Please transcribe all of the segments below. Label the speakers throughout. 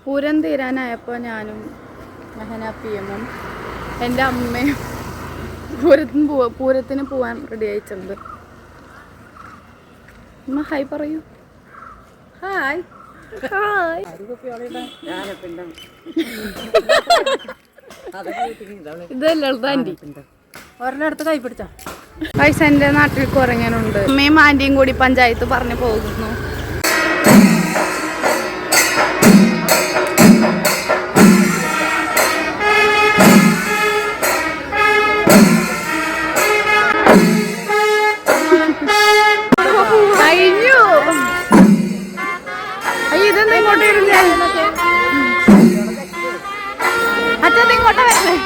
Speaker 1: പൂരം തീരാനായപ്പോൾ ഞാനും മെഹനാപ്പിയമ്മും എൻ്റെ അമ്മയും പൂരത്തിന് പോവാൻ റെഡി ആയിട്ടുണ്ട്. അമ്മ ഹായ് പറയൂ. Hi hi. ഇതല്ലേ ആൻറ്റി ഒരെണ്ണടുത്ത് കൈ പിടിച്ചോ. പൈസ എൻ്റെ നാട്ടിൽ കുറങ്ങനുണ്ട്. അമ്മയും ആൻറ്റിയും കൂടി പഞ്ചായത്ത് പറഞ്ഞു പോകുന്നു. കഴിഞ്ഞു. ഇതൊന്നും ഇങ്ങോട്ട് വരില്ല. അച്ഛൻ ഇങ്ങോട്ട് വരുന്നേ.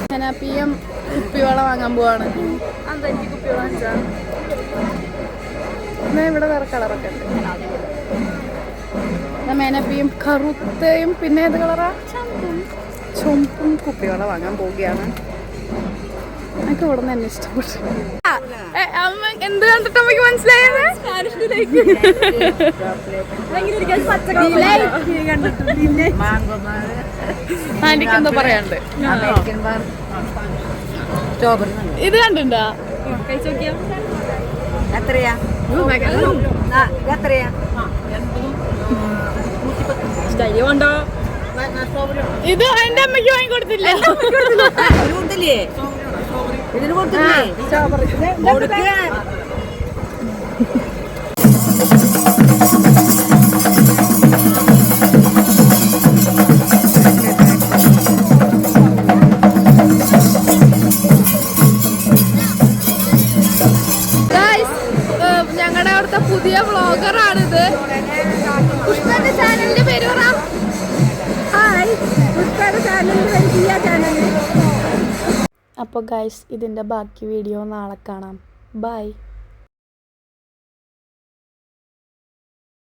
Speaker 1: മെഹനാപ്പിയും കുപ്പിവെള്ളം വാങ്ങാൻ പോവാണ്. ഇവിടെ വേറെ കളറൊക്കെ ഉണ്ട്. മെഹനാപ്പിയും കറുത്തയും പിന്നെ ഏത് കളറാ ചുമപ്പും കുപ്പിവെള്ളം വാങ്ങാൻ പോവുകയാണ്. എനിക്ക് ഇവിടെ നിന്ന് തന്നെ ഇഷ്ടപ്പെട്ടു. അമ്മ എന്ത് കണ്ടിട്ട് അമ്മയ്ക്ക് മനസ്സിലായത്? ആന്റിക്ക് എന്തോ പറയാണ്ട്. ഇത് കണ്ടിട്ടുണ്ടോ?
Speaker 2: എത്രയാ? എത്രയാ?
Speaker 1: ഇത് എന്റെ അമ്മയ്ക്ക് വാങ്ങിക്കൊടുത്തില്ല.
Speaker 2: ഇതിന് കൊടുത്തില്ലേ?
Speaker 1: ഞങ്ങളുടെ അവിടുത്തെ പുതിയ വ്ളോഗറാണിത്. പുഷ്പന്റെ ചാനലിന്റെ പേര് പറ. അപ്പോൾ ഗൈസ് ഇതിൻ്റെ ബാക്കി വീഡിയോ നാളെ കാണാം. ബൈ.